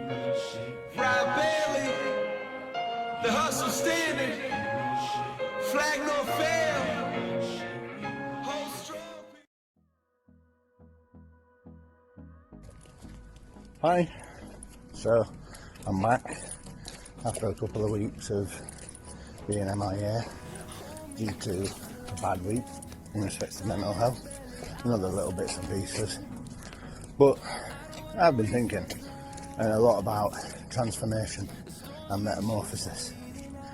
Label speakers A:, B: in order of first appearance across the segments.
A: Ryan Bailey, the hustle standing, flag no fail, hold strong.
B: Hi, so I'm back after a couple of weeks of being MIA due to a bad week in respect to mental health and other little bits and pieces. But I've been thinking a lot about transformation and metamorphosis,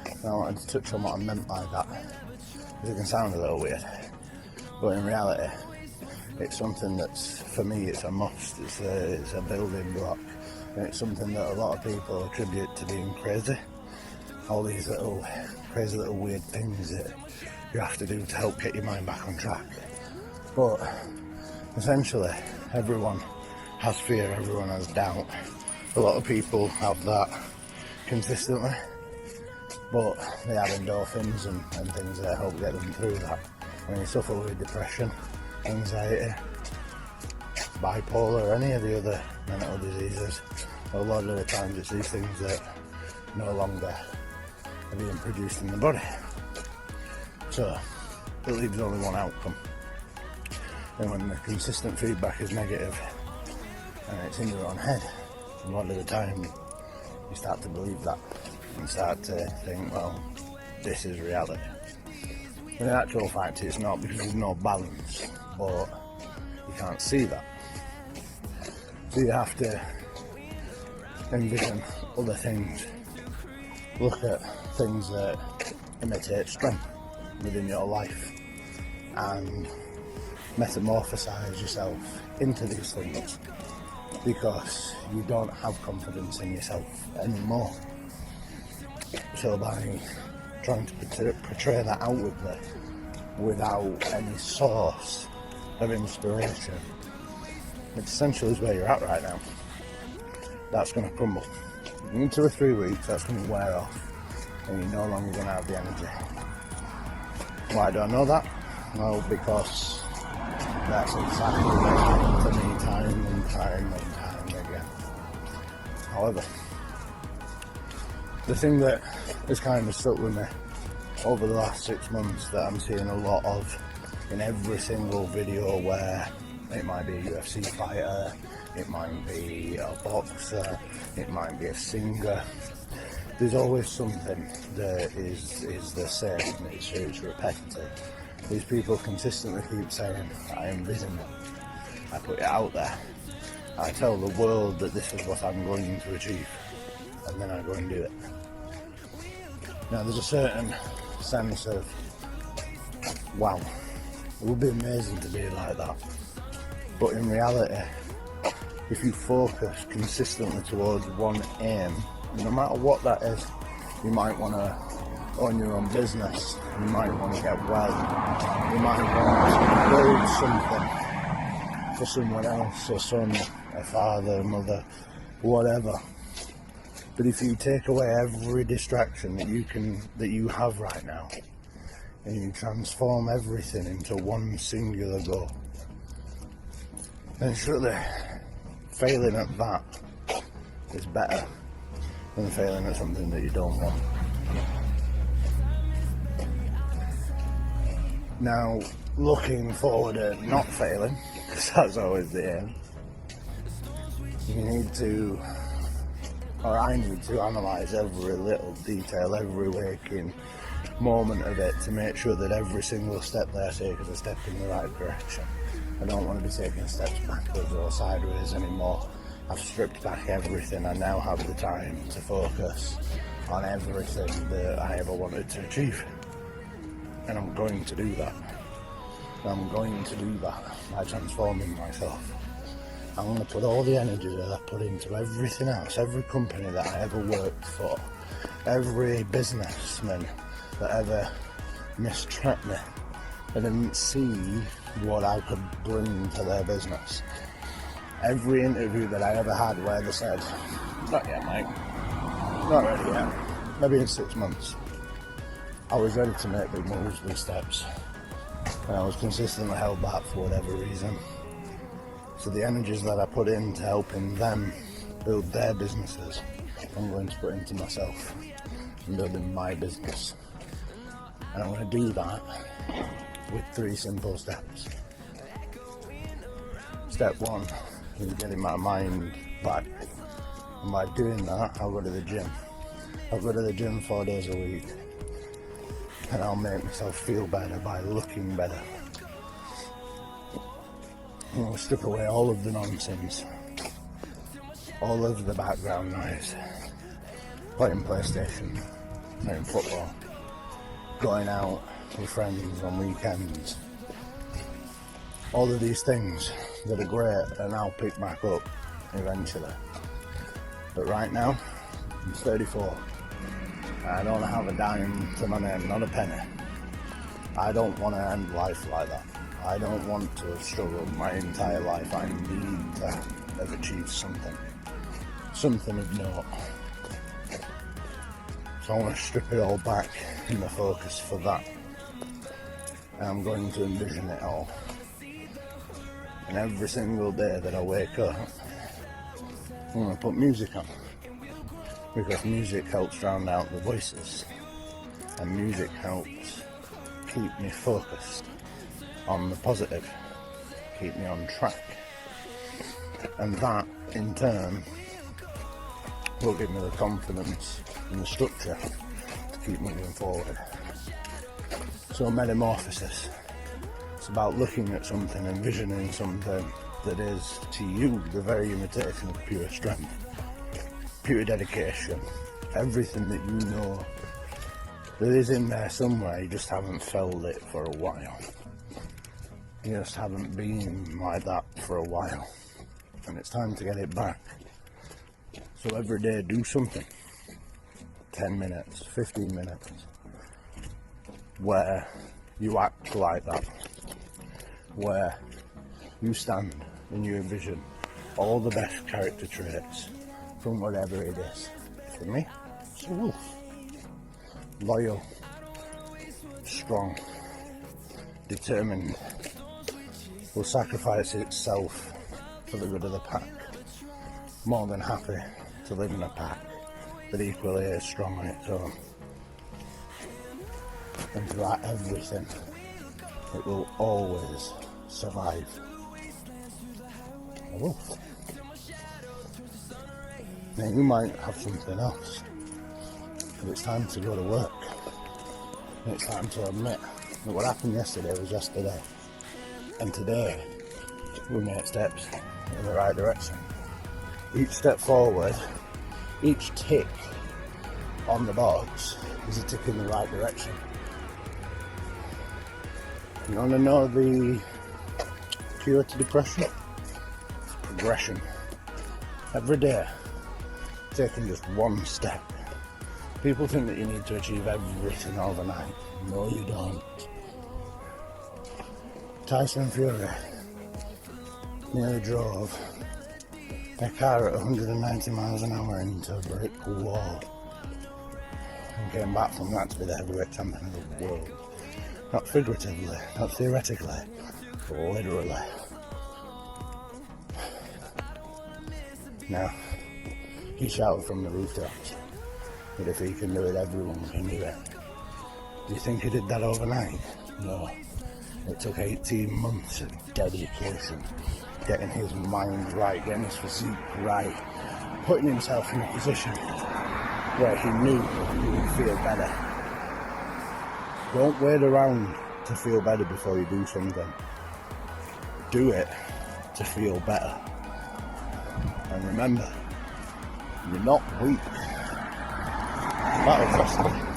B: and I wanted to touch on what I meant by that, because it can sound a little weird, but in reality it's something that's, for me, it's a must. It's a building block, and it's something that a lot of people attribute to being crazy. All these little crazy little weird things that you have to do to help get your mind back on track. But essentially everyone has fear, everyone has doubt. A lot of people have that consistently, but they have endorphins and things that help get them through that. When you suffer with depression, anxiety, bipolar, or any of the other mental diseases, a lot of the times it's these things that no longer are being produced in the body. So it leaves only one outcome. And when the consistent feedback is negative and it's in your own head, a lot of the time you start to believe that and start to think, well, this is reality. In actual fact it's not, because there's no balance, but you can't see that. So you have to envision other things, look at things that imitate strength within your life and metamorphosize yourself into these things, because you don't have confidence in yourself anymore. So by trying to portray that outwardly without any source of inspiration, which essentially is where you're at right now, that's going to crumble. In 2 or 3 weeks that's going to wear off and you're no longer going to have the energy. Why do I know that? Well, because that's exactly what happened to me time and time and time again. However, the thing that has kind of stuck with me over the last 6 months that I'm seeing a lot of in every single video, where it might be a UFC fighter, it might be a boxer, it might be a singer, there's always something that is the same. It's repetitive. These people consistently keep saying, I envision it, I put it out there, I tell the world that this is what I'm going to achieve, and then I go and do it. Now there's a certain sense of, wow, it would be amazing to be like that. But in reality, if you focus consistently towards one aim, no matter what that is, you might want to own your own business, you might want to get well, you might want to build something for someone else, a son, a father, a mother, whatever. But if you take away every distraction that you have right now, and you transform everything into one singular goal, then surely failing at that is better than failing at something that you don't want. Now, looking forward at not failing, because that's always the aim, you need to, or I need to, analyse every little detail, every waking moment of it, to make sure that every single step that I take is a step in the right direction. I don't want to be taking steps backwards or sideways anymore. I've stripped back everything. I now have the time to focus on everything that I ever wanted to achieve. And I'm going to do that. I'm going to do that by transforming myself. I'm going to put all the energy that I put into everything else, every company that I ever worked for, every businessman that ever mistreated me and didn't see what I could bring to their business. Every interview that I ever had where they said, not yet mate, not ready yet, maybe in 6 months, I was ready to make big moves, big steps, and I was consistently held back for whatever reason. So the energies that I put into helping them build their businesses. I'm going to put into myself and building my business. And I'm going to do that with 3 simple steps. Step 1 is getting my mind back. And by doing that, I'll go to the gym. I'll go to the gym 4 days a week. And I'll make myself feel better by looking better. And I'll strip away all of the nonsense, all of the background noise, playing PlayStation, playing football, going out with friends on weekends. All of these things that are great and I'll pick back up eventually. But right now, I'm 34. I don't have a dime to my name, not a penny. I don't want to end life like that. I don't want to have struggled my entire life. I need to have achieved something of note. So I want to strip it all back in the focus for that. And I'm going to envision it all. And every single day that I wake up, I'm going to put music on. Because music helps drown out the voices. And music helps keep me focused on the positive, keep me on track. And that, in turn, will give me the confidence and the structure to keep moving forward. So metamorphosis. It's about looking at something, envisioning something that is, to you, the very imitation of pure strength, pure dedication, everything that you know that is in there somewhere, you just haven't felt it for a while. You just haven't been like that for a while. And it's time to get it back. So every day do something. 10 minutes, 15 minutes. Where you act like that. Where you stand and you envision all the best character traits from whatever it is. For me, it's a wolf. Loyal, strong, determined, will sacrifice itself for the good of the pack. More than happy to live in a pack, but equally is strong on its own. And throughout everything, it will always survive. A wolf. Now you might have something else, but it's time to go to work. And it's time to admit that what happened yesterday was yesterday. And today, we made steps in the right direction. Each step forward, each tick on the box is a tick in the right direction. You want to know the cure to depression? It's progression. Every day, taking just one step. People think that you need to achieve everything overnight. No, you don't. Tyson Fury nearly drove a car at 190 miles an hour into a brick wall and came back from that to be the heavyweight champion of the world. Not figuratively, not theoretically, but literally. Now, he shouted from the rooftops that if he can do it, everyone can do it. Do you think he did that overnight? No. It took 18 months of dedication, getting his mind right, getting his physique right, putting himself in a position where he knew he would feel better. Don't wait around to feel better before you do something. Do it to feel better. And remember, you're not weak. Battle tested.